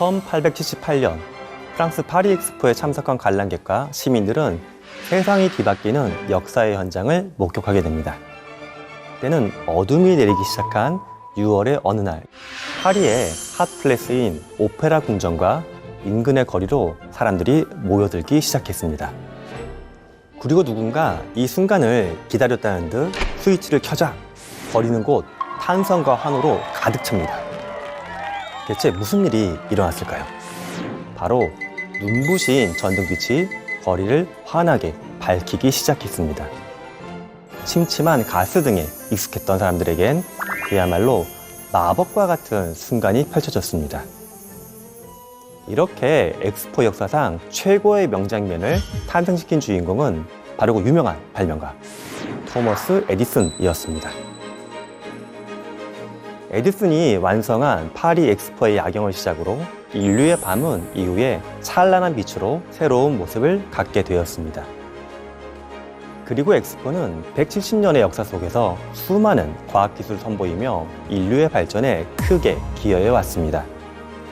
1878년 프랑스 파리 엑스포에 참석한 관람객과 시민들은 세상이 뒤바뀌는 역사의 현장을 목격하게 됩니다. 때는 어둠이 내리기 시작한 6월의 어느 날, 파리의 핫플레스인 오페라 궁전과 인근의 거리로 사람들이 모여들기 시작했습니다. 그리고 누군가 이 순간을 기다렸다는 듯 스위치를 켜자 거리는 곳 탄성과 환호로 가득 찹니다. 대체 무슨 일이 일어났을까요? 바로 눈부신 전등빛이 거리를 환하게 밝히기 시작했습니다. 침침한 가스 등에 익숙했던 사람들에겐 그야말로 마법과 같은 순간이 펼쳐졌습니다. 이렇게 엑스포 역사상 최고의 명장면을 탄생시킨 주인공은 바로 그 유명한 발명가 토머스 에디슨이었습니다. 에디슨이 완성한 파리 엑스포의 야경을 시작으로 인류의 밤은 이후에 찬란한 빛으로 새로운 모습을 갖게 되었습니다. 그리고 엑스포는 170년의 역사 속에서 수많은 과학기술을 선보이며 인류의 발전에 크게 기여해 왔습니다.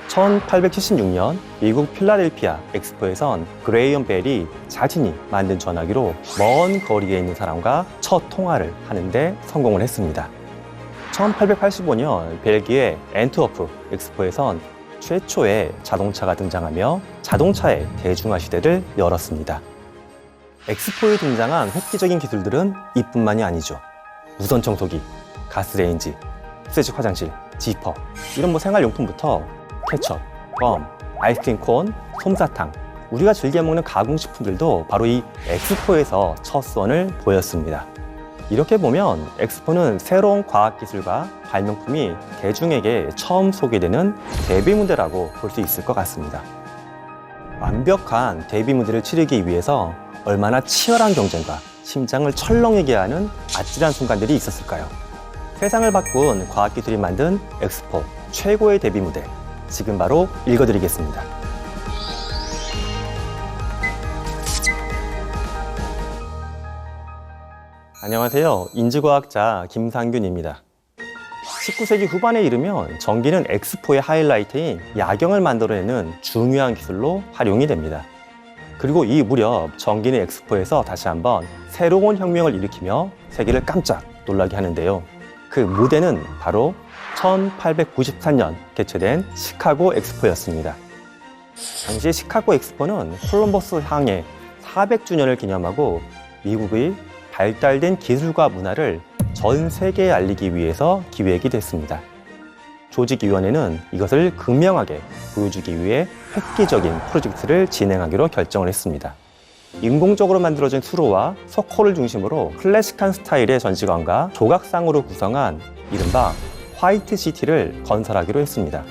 1876년 미국 필라델피아 엑스포에선 그레이엄 벨이 자신이 만든 전화기로 먼 거리에 있는 사람과 첫 통화를 하는데 성공을 했습니다. 1885년 벨기에 앤트워프 엑스포에선 최초의 자동차가 등장하며 자동차의 대중화 시대를 열었습니다. 엑스포에 등장한 획기적인 기술들은 이뿐만이 아니죠. 무선 청소기, 가스레인지, 수제식 화장실, 지퍼 이런 생활용품부터 케첩, 껌, 아이스크림 콘, 솜사탕 우리가 즐겨 먹는 가공식품들도 바로 이 엑스포에서 첫 선을 보였습니다. 이렇게 보면 엑스포는 새로운 과학기술과 발명품이 대중에게 처음 소개되는 데뷔 무대라고 볼 수 있을 것 같습니다. 완벽한 데뷔 무대를 치르기 위해서 얼마나 치열한 경쟁과 심장을 철렁이게 하는 아찔한 순간들이 있었을까요? 세상을 바꾼 과학기술이 만든 엑스포 최고의 데뷔 무대, 지금 바로 읽어드리겠습니다. 안녕하세요. 인지과학자 김상균입니다. 19세기 후반에 이르면 전기는 엑스포의 하이라이트인 야경을 만들어내는 중요한 기술로 활용이 됩니다. 그리고 이 무렵 전기는 엑스포에서 다시 한번 새로운 혁명을 일으키며 세계를 깜짝 놀라게 하는데요. 그 무대는 바로 1894년 개최된 시카고 엑스포였습니다. 당시 시카고 엑스포는 콜럼버스 항해 400주년을 기념하고 미국의 발달된 기술과 문화를 전 세계에 알리기 위해서 기획이 됐습니다. 조직위원회는 이것을 극명하게 보여주기 위해 획기적인 프로젝트를 진행하기로 결정을 했습니다. 인공적으로 만들어진 수로와 석호를 중심으로 클래식한 스타일의 전시관과 조각상으로 구성한 이른바 화이트 시티를 건설하기로 했습니다.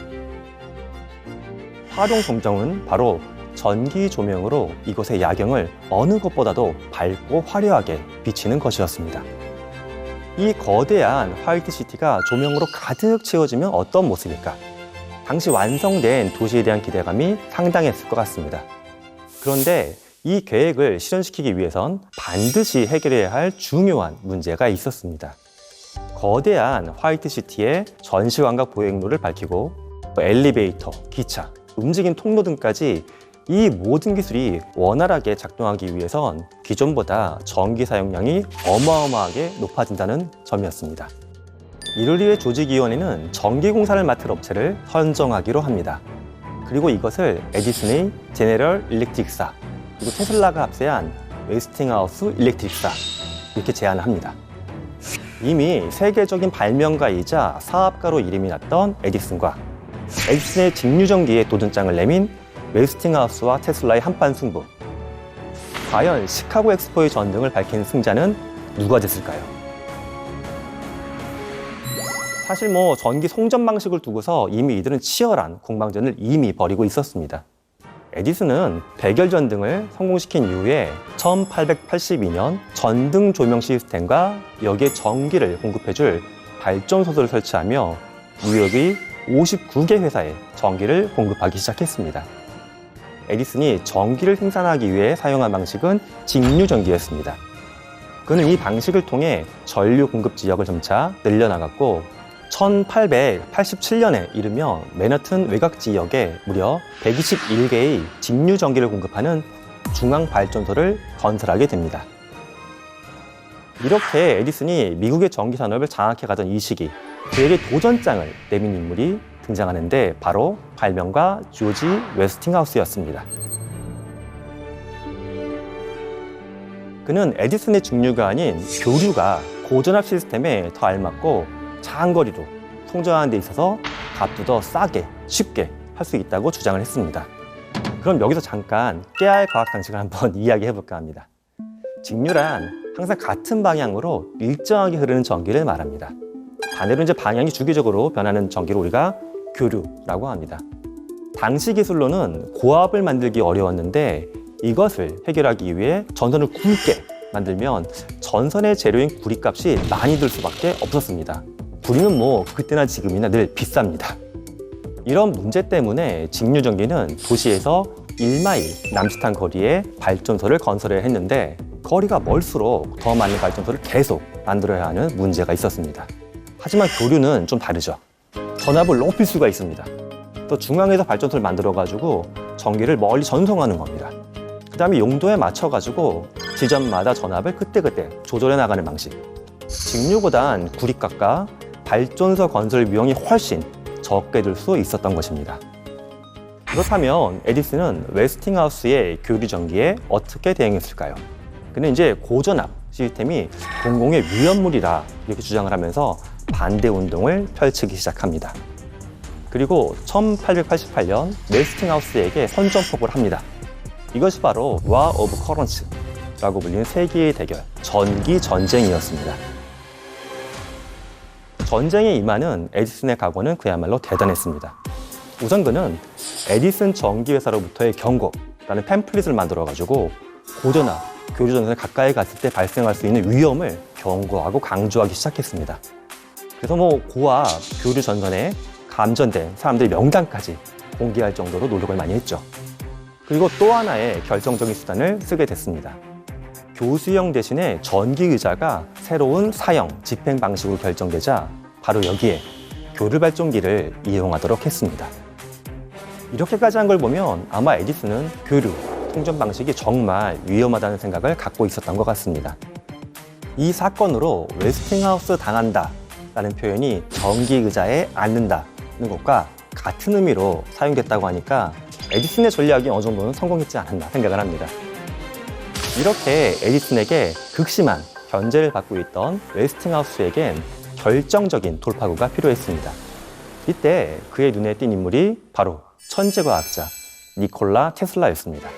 활용 점정은 바로 전기 조명으로 이곳의 야경을 어느 것보다도 밝고 화려하게 비치는 것이었습니다. 이 거대한 화이트 시티가 조명으로 가득 채워지면 어떤 모습일까? 당시 완성된 도시에 대한 기대감이 상당했을 것 같습니다. 그런데 이 계획을 실현시키기 위해선 반드시 해결해야 할 중요한 문제가 있었습니다. 거대한 화이트 시티의 전시관과 보행로를 밝히고 엘리베이터, 기차, 움직임 통로 등까지 이 모든 기술이 원활하게 작동하기 위해선 기존보다 전기 사용량이 어마어마하게 높아진다는 점이었습니다. 이를 위해 조직위원회는 전기공사를 맡을 업체를 선정하기로 합니다. 그리고 이것을 에디슨의 제네럴 일렉트릭사, 그리고 테슬라가 합세한 웨스팅하우스 일렉트릭사 이렇게 제안을 합니다. 이미 세계적인 발명가이자 사업가로 이름이 났던 에디슨과 에디슨의 직류전기에 도전장을 내민 웨스팅하우스와 테슬라의 한판 승부. 과연 시카고 엑스포의 전등을 밝힌 승자는 누가 됐을까요? 사실 전기 송전 방식을 두고서 이미 이들은 치열한 공방전을 이미 벌이고 있었습니다. 에디슨은 백열 전등을 성공시킨 이후에 1882년 전등 조명 시스템과 여기에 전기를 공급해줄 발전소를 설치하며 뉴욕의 59개 회사에 전기를 공급하기 시작했습니다. 에디슨이 전기를 생산하기 위해 사용한 방식은 직류전기였습니다. 그는 이 방식을 통해 전류 공급 지역을 점차 늘려나갔고 1887년에 이르며 맨하튼 외곽 지역에 무려 121개의 직류 전기를 공급하는 중앙 발전소를 건설하게 됩니다. 이렇게 에디슨이 미국의 전기 산업을 장악해 가던 이 시기, 그에게 도전장을 내민 인물이 등장하는데 바로 발명가 조지 웨스팅하우스였습니다. 그는 에디슨의 직류가 아닌 교류가 고전압 시스템에 더 알맞고 장거리로 송전하는 데 있어서 값도 더 싸게, 쉽게 할 수 있다고 주장을 했습니다. 그럼 여기서 잠깐 깨알 과학 상식을 한번 이야기해 볼까 합니다. 직류란 항상 같은 방향으로 일정하게 흐르는 전기를 말합니다. 반대로 이제 방향이 주기적으로 변하는 전기를 우리가 교류라고 합니다. 당시 기술로는 고압을 만들기 어려웠는데 이것을 해결하기 위해 전선을 굵게 만들면 전선의 재료인 구리값이 많이 들 수밖에 없었습니다. 구리는 뭐 그때나 지금이나 늘 비쌉니다. 이런 문제 때문에 직류전기는 도시에서 1마일 남짓한 거리에 발전소를 건설해야 했는데 거리가 멀수록 더 많은 발전소를 계속 만들어야 하는 문제가 있었습니다. 하지만 교류는 좀 다르죠. 전압을 높일 수가 있습니다. 또 중앙에서 발전소를 만들어가지고 전기를 멀리 전송하는 겁니다. 그 다음에 용도에 맞춰가지고 지점마다 전압을 그때그때 조절해 나가는 방식. 직류보단 구리값과 발전소 건설 비용이 훨씬 적게 들 수 있었던 것입니다. 그렇다면 에디슨은 웨스팅하우스의 교류 전기에 어떻게 대응했을까요? 그는 이제 고전압 시스템이 공공의 위험물이라 이렇게 주장을 하면서 반대 운동을 펼치기 시작합니다. 그리고 1888년 웨스팅하우스에게 선전포고를 합니다. 이것이 바로 War of Currents라고 불리는 세계의 대결, 전기 전쟁이었습니다. 전쟁에 임하는 에디슨의 각오는 그야말로 대단했습니다. 우선 그는 에디슨 전기회사로부터의 경고라는 팸플릿을 만들어가지고 고전압, 교류 전선에 가까이 갔을 때 발생할 수 있는 위험을 경고하고 강조하기 시작했습니다. 그래서 고압, 교류 전선에 감전된 사람들의 명단까지 공개할 정도로 노력을 많이 했죠. 그리고 또 하나의 결정적인 수단을 쓰게 됐습니다. 교수형 대신에 전기의자가 새로운 사형, 집행 방식으로 결정되자 바로 여기에 교류 발전기를 이용하도록 했습니다. 이렇게까지 한 걸 보면 아마 에디슨은 교류, 통전 방식이 정말 위험하다는 생각을 갖고 있었던 것 같습니다. 이 사건으로 웨스팅하우스 당한다 라는 표현이 전기의자에 앉는다는 것과 같은 의미로 사용됐다고 하니까 에디슨의 전략이 어느 정도는 성공했지 않았나 생각을 합니다. 이렇게 에디슨에게 극심한 견제를 받고 있던 웨스팅하우스에겐 결정적인 돌파구가 필요했습니다. 이때 그의 눈에 띈 인물이 바로 천재과학자 니콜라 테슬라였습니다.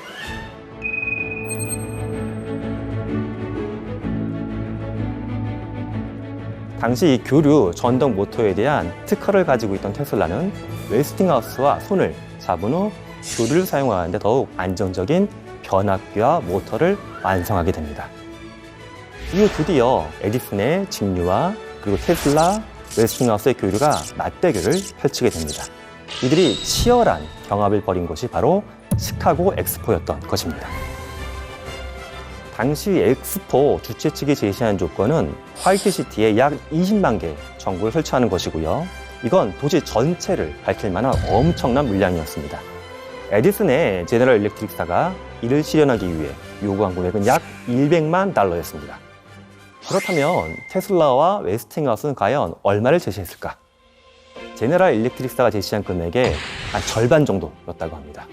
당시 이 교류 전동 모터에 대한 특허를 가지고 있던 테슬라는 웨스팅하우스와 손을 잡은 후 교류를 사용하는데 더욱 안정적인 변압기와 모터를 완성하게 됩니다. 이후 드디어 에디슨의 직류와 그리고 테슬라, 웨스팅하우스의 교류가 맞대결을 펼치게 됩니다. 이들이 치열한 경합을 벌인 것이 바로 시카고 엑스포였던 것입니다. 당시 엑스포 주최 측이 제시한 조건은 화이트시티에 약 20만 개 전구를 설치하는 것이고요. 이건 도시 전체를 밝힐 만한 엄청난 물량이었습니다. 에디슨의 제너럴 일렉트릭사가 이를 실현하기 위해 요구한 금액은 약 200만 달러였습니다. 그렇다면 테슬라와 웨스팅하우스는 과연 얼마를 제시했을까? 제너럴 일렉트릭사가 제시한 금액의 한 절반 정도였다고 합니다.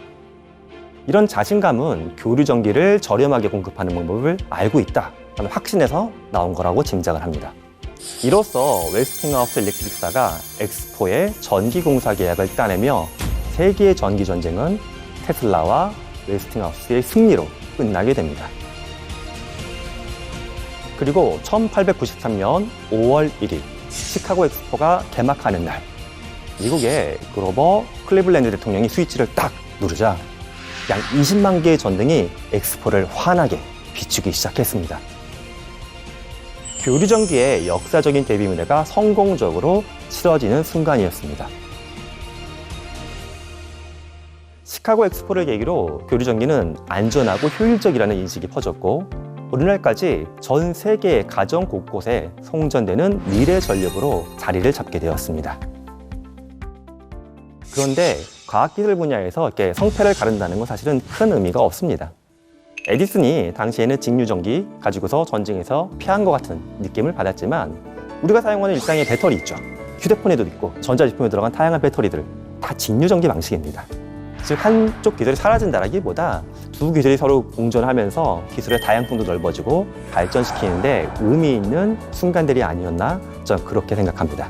이런 자신감은 교류 전기를 저렴하게 공급하는 방법을 알고 있다는 확신에서 나온 거라고 짐작을 합니다. 이로써 웨스팅하우스 일렉트릭사가 엑스포에 전기 공사 계약을 따내며 세계의 전기 전쟁은 테슬라와 웨스팅하우스의 승리로 끝나게 됩니다. 그리고 1893년 5월 1일 시카고 엑스포가 개막하는 날, 미국의 그로버 클리블랜드 대통령이 스위치를 딱 누르자 약 20만 개의 전등이 엑스포를 환하게 비추기 시작했습니다. 교류 전기의 역사적인 데뷔 무대가 성공적으로 치러지는 순간이었습니다. 시카고 엑스포를 계기로 교류 전기는 안전하고 효율적이라는 인식이 퍼졌고 오늘날까지 전 세계의 가정 곳곳에 송전되는 미래 전력으로 자리를 잡게 되었습니다. 그런데 과학기술 분야에서 이렇게 성패를 가른다는 건 사실은 큰 의미가 없습니다. 에디슨이 당시에는 직류전기 가지고서 전쟁에서 패한 것 같은 느낌을 받았지만 우리가 사용하는 일상의 배터리 있죠. 휴대폰에도 있고 전자제품에 들어간 다양한 배터리들 다 직류전기 방식입니다. 즉 한쪽 기술이 사라진다라기보다 두 기술이 서로 공존하면서 기술의 다양성도 넓어지고 발전시키는데 의미 있는 순간들이 아니었나 저는 그렇게 생각합니다.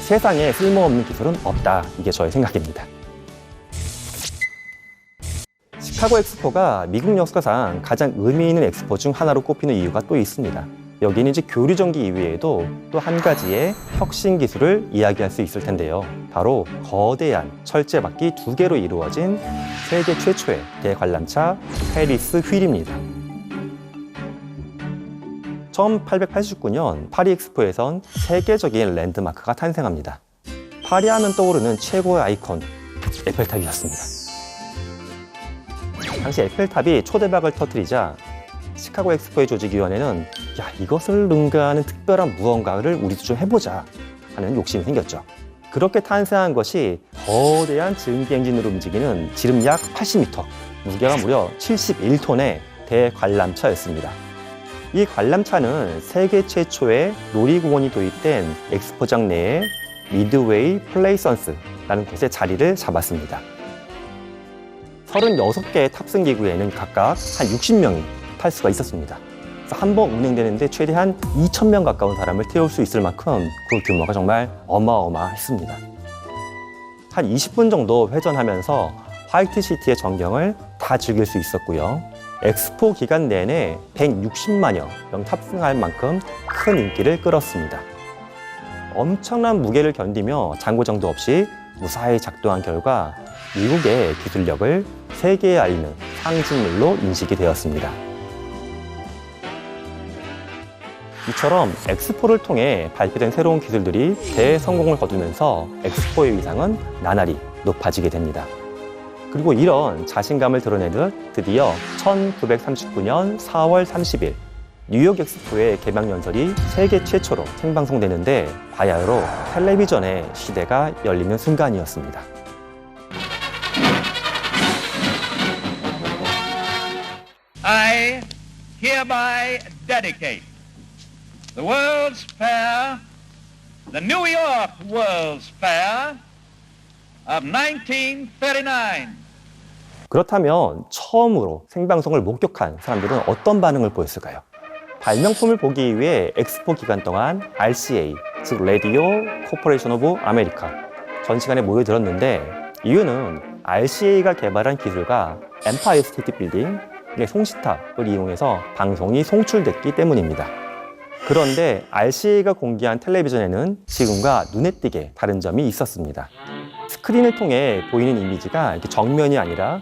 세상에 쓸모없는 기술은 없다. 이게 저의 생각입니다. 시카고 엑스포가 미국 역사상 가장 의미 있는 엑스포 중 하나로 꼽히는 이유가 또 있습니다. 여기는 이제 교류전기 이외에도 또 한 가지의 혁신 기술을 이야기할 수 있을 텐데요. 바로 거대한 철제바퀴 2개로 이루어진 세계 최초의 대관람차 페리스 휠입니다. 1889년 파리 엑스포에선 세계적인 랜드마크가 탄생합니다. 파리 하면 떠오르는 최고의 아이콘, 에펠탑이었습니다. 당시 에펠탑이 초대박을 터뜨리자 시카고 엑스포의 조직위원회는 이것을 능가하는 특별한 무언가를 우리도 좀 해보자 하는 욕심이 생겼죠. 그렇게 탄생한 것이 거대한 증기 엔진으로 움직이는 지름 약 80m, 무게가 무려 71톤의 대관람차였습니다. 이 관람차는 세계 최초의 놀이공원이 도입된 엑스포장 내에 미드웨이 플레이선스라는 곳에 자리를 잡았습니다. 36개의 탑승기구에는 각각 한 60명이 탈 수가 있었습니다. 한 번 운행되는데 최대한 2,000명 가까운 사람을 태울 수 있을 만큼 그 규모가 정말 어마어마했습니다. 한 20분 정도 회전하면서 화이트시티의 전경을 다 즐길 수 있었고요. 엑스포 기간 내내 160만여 명 탑승할 만큼 큰 인기를 끌었습니다. 엄청난 무게를 견디며 장고장도 없이 무사히 작동한 결과 미국의 기술력을 세계에 알리는 상징물로 인식이 되었습니다. 이처럼 엑스포를 통해 발표된 새로운 기술들이 대성공을 거두면서 엑스포의 위상은 나날이 높아지게 됩니다. 그리고 이런 자신감을 드러내듯 드디어 1939년 4월 30일 뉴욕 엑스포의 개막 연설이 세계 최초로 생방송되는데 바야흐로 텔레비전의 시대가 열리는 순간이었습니다. I hereby dedicate the World's Fair, the New York World's Fair of 1939. 그렇다면 처음으로 생방송을 목격한 사람들은 어떤 반응을 보였을까요? 발명품을 보기 위해 엑스포 기간 동안 RCA, 즉 라디오 코퍼레이션 오브 아메리카 전 시간에 모여들었는데 이유는 RCA가 개발한 기술과 엠파이어 스테이트 빌딩의 송시탑을 이용해서 방송이 송출됐기 때문입니다. 그런데 RCA가 공개한 텔레비전에는 지금과 눈에 띄게 다른 점이 있었습니다. 스크린을 통해 보이는 이미지가 이렇게 정면이 아니라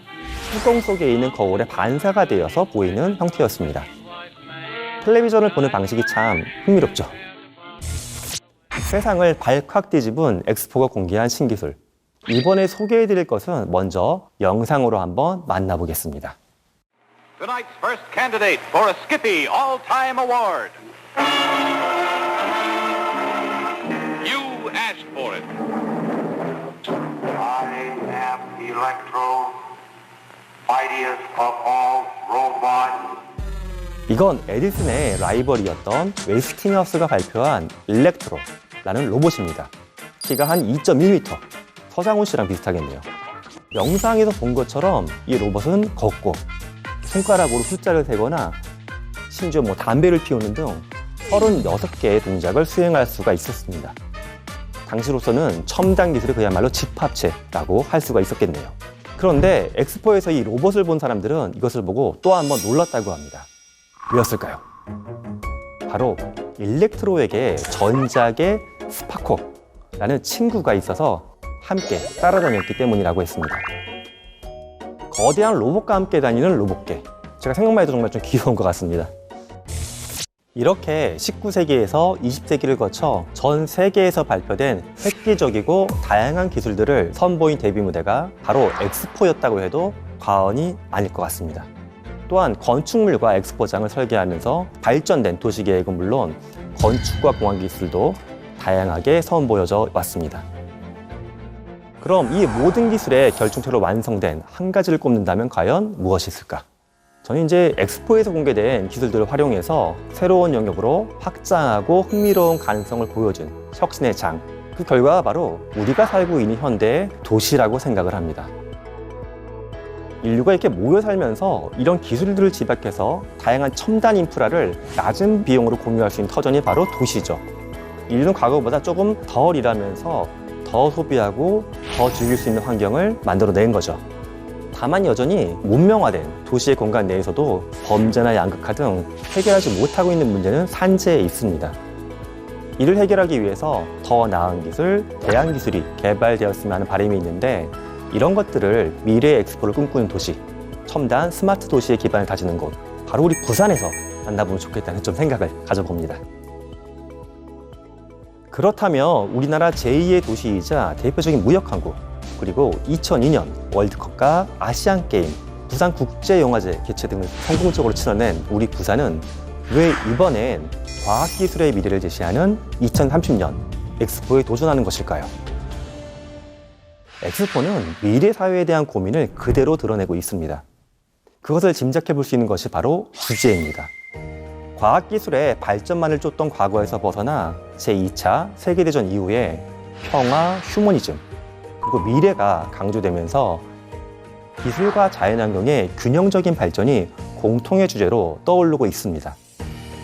뚜껑 속에 있는 거울에 반사가 되어서 보이는 형태였습니다. 텔레비전을 보는 방식이 참 흥미롭죠. 세상을 발칵 뒤집은 엑스포가 공개한 신기술. 이번에 소개해드릴 것은 먼저 영상으로 한번 만나보겠습니다. Tonight's first candidate for a Skippy All-Time Award. You asked for it. I am Electro, mightiest of all robots. 이건 에디슨의 라이벌이었던 웨스팅하우스가 발표한 일렉트로라는 로봇입니다. 키가 한 2.1m, 서장훈 씨랑 비슷하겠네요. 영상에서 본 것처럼 이 로봇은 걷고 손가락으로 숫자를 세거나 심지어 담배를 피우는 등 36개의 동작을 수행할 수가 있었습니다. 당시로서는 첨단 기술의 그야말로 집합체라고 할 수가 있었겠네요. 그런데 엑스포에서 이 로봇을 본 사람들은 이것을 보고 또 한 번 놀랐다고 합니다. 왜였을까요? 바로 일렉트로에게 전작의 스파코라는 친구가 있어서 함께 따라다녔기 때문이라고 했습니다. 거대한 로봇과 함께 다니는 로봇계. 제가 생각만 해도 정말 좀 귀여운 것 같습니다. 이렇게 19세기에서 20세기를 거쳐 전 세계에서 발표된 획기적이고 다양한 기술들을 선보인 데뷔 무대가 바로 엑스포였다고 해도 과언이 아닐 것 같습니다. 또한 건축물과 엑스포장을 설계하면서 발전된 도시계획은 물론 건축과 공학 기술도 다양하게 선보여져 왔습니다. 그럼 이 모든 기술의 결정체로 완성된 한 가지를 꼽는다면 과연 무엇이 있을까? 저는 이제 엑스포에서 공개된 기술들을 활용해서 새로운 영역으로 확장하고 흥미로운 가능성을 보여준 혁신의 장. 그 결과가 바로 우리가 살고 있는 현대의 도시라고 생각을 합니다. 인류가 이렇게 모여 살면서 이런 기술들을 집약해서 다양한 첨단 인프라를 낮은 비용으로 공유할 수 있는 터전이 바로 도시죠. 인류는 과거보다 조금 덜 일하면서 더 소비하고 더 즐길 수 있는 환경을 만들어낸 거죠. 다만 여전히 문명화된 도시의 공간 내에서도 범죄나 양극화 등 해결하지 못하고 있는 문제는 산재에 있습니다. 이를 해결하기 위해서 더 나은 기술, 대안 기술이 개발되었으면 하는 바람이 있는데 이런 것들을 미래의 엑스포를 꿈꾸는 도시, 첨단 스마트 도시의 기반을 다지는 곳, 바로 우리 부산에서 만나보면 좋겠다는 좀 생각을 가져봅니다. 그렇다면 우리나라 제2의 도시이자 대표적인 무역항구, 그리고 2002년 월드컵과 아시안게임, 부산국제영화제 개최 등을 성공적으로 치러낸 우리 부산은 왜 이번엔 과학기술의 미래를 제시하는 2030년 엑스포에 도전하는 것일까요? 엑스포는 미래 사회에 대한 고민을 그대로 드러내고 있습니다. 그것을 짐작해 볼 수 있는 것이 바로 주제입니다. 과학기술의 발전만을 쫓던 과거에서 벗어나 제2차 세계대전 이후에 평화, 휴머니즘, 그리고 미래가 강조되면서 기술과 자연환경의 균형적인 발전이 공통의 주제로 떠오르고 있습니다.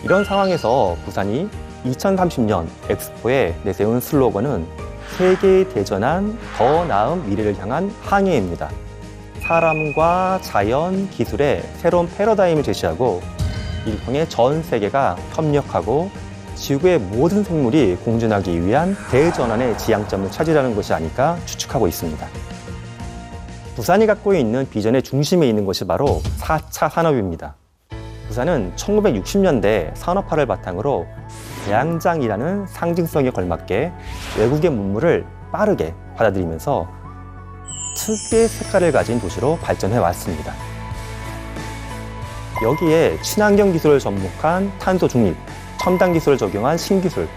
이런 상황에서 부산이 2030년 엑스포에 내세운 슬로건은 세계에 대전한 더 나은 미래를 향한 항해입니다. 사람과 자연, 기술의 새로운 패러다임을 제시하고 이를 통해 전 세계가 협력하고 지구의 모든 생물이 공존하기 위한 대전환의 지향점을 찾으려는 것이 아닐까 추측하고 있습니다. 부산이 갖고 있는 비전의 중심에 있는 것이 바로 4차 산업입니다. 부산은 1960년대 산업화를 바탕으로 대양장이라는 상징성에 걸맞게 외국의 문물을 빠르게 받아들이면서 특유의 색깔을 가진 도시로 발전해 왔습니다. 여기에 친환경 기술을 접목한 탄소 중립, 첨단 기술을 적용한 신기술,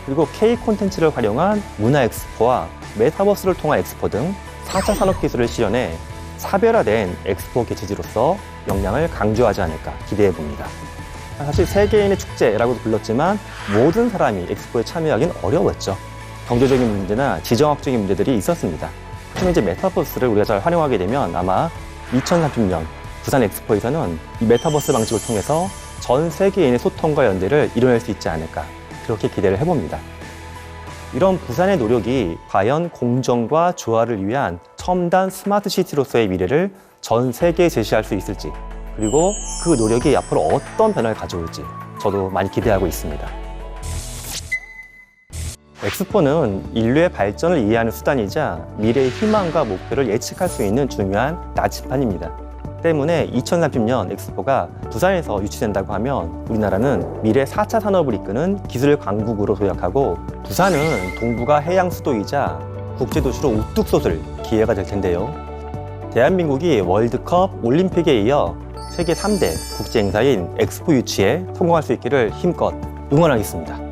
그리고 K 콘텐츠를 활용한 문화 엑스포와 메타버스를 통한 엑스포 등 4차 산업 기술을 실현해 차별화된 엑스포 개최지로서 역량을 강조하지 않을까 기대해 봅니다. 사실 세계인의 축제라고도 불렀지만 모든 사람이 엑스포에 참여하기는 어려웠죠. 경제적인 문제나 지정학적인 문제들이 있었습니다. 하지만 이제 메타버스를 우리가 잘 활용하게 되면 아마 2030년 부산 엑스포에서는 이 메타버스 방식을 통해서 전 세계인의 소통과 연대를 이뤄낼 수 있지 않을까 그렇게 기대를 해봅니다. 이런 부산의 노력이 과연 공정과 조화를 위한 첨단 스마트 시티로서의 미래를 전 세계에 제시할 수 있을지, 그리고 그 노력이 앞으로 어떤 변화를 가져올지 저도 많이 기대하고 있습니다. 엑스포는 인류의 발전을 이해하는 수단이자 미래의 희망과 목표를 예측할 수 있는 중요한 나침판입니다. 때문에 2030년 엑스포가 부산에서 유치된다고 하면 우리나라는 미래 4차 산업을 이끄는 기술 강국으로 도약하고 부산은 동북아 해양 수도이자 국제도시로 우뚝 솟을 기회가 될 텐데요. 대한민국이 월드컵, 올림픽에 이어 세계 3대 국제행사인 엑스포 유치에 성공할 수 있기를 힘껏 응원하겠습니다.